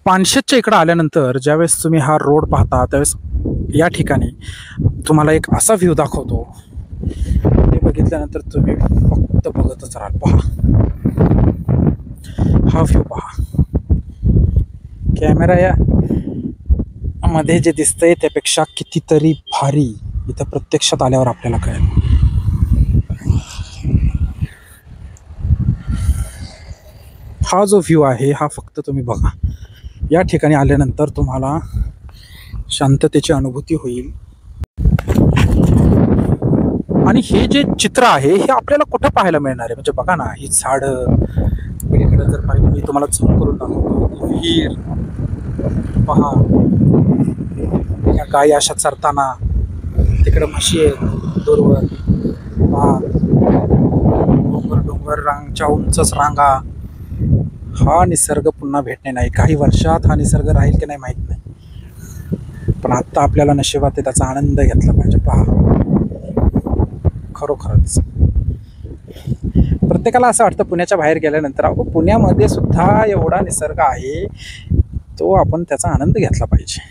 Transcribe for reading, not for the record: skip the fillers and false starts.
पानशेतच्या इकडं आल्यानंतर ज्यावेळेस तुम्ही हा रोड पाहता त्यावेळेस या ठिकाणी तुम्हाला एक असा व्ह्यू दाखवतो. हे बघितल्यानंतर तुम्ही फक्त बघतच राहाल. पहा हा व्ह्यू पहा. कॅमेरा या मध्ये जे दिसतंय त्यापेक्षा कितीतरी भारी इथं प्रत्यक्षात आल्यावर आपल्याला कळेल. हा जो व्ह्यू आहे हा फक्त तुम्ही बघा. या ठिकाणी आल्यानंतर तुम्हाला शांततेची अनुभूती होईल. आणि हे जे चित्र आहे हे आपल्याला कुठं पाहायला मिळणार आहे? म्हणजे बघा ना, ही झाडं पलीकडे जर पाहिलं, मी तुम्हाला झूम करून दाखवतो. विहीर पहा, या गायी अशा चरताना, तिकडे म्हशी आहेत दूरवर पहा, डोंगर डोंगर रांगच्या उंचच रांगा. हा निसर्ग पुन्हा भेटणे नाही. काही वर्षात हा निसर्ग राहील की नाही माहीत नाही, पण आत्ता आपल्याला नशिबात आहे त्याचा आनंद घेतला पाहिजे. पहा, खरोखरच प्रत्येकाला असं वाटतं पुण्याच्या बाहेर गेल्यानंतर अहो पुण्यामध्ये सुद्धा एवढा निसर्ग आहे, तो आपण त्याचा आनंद घेतला पाहिजे.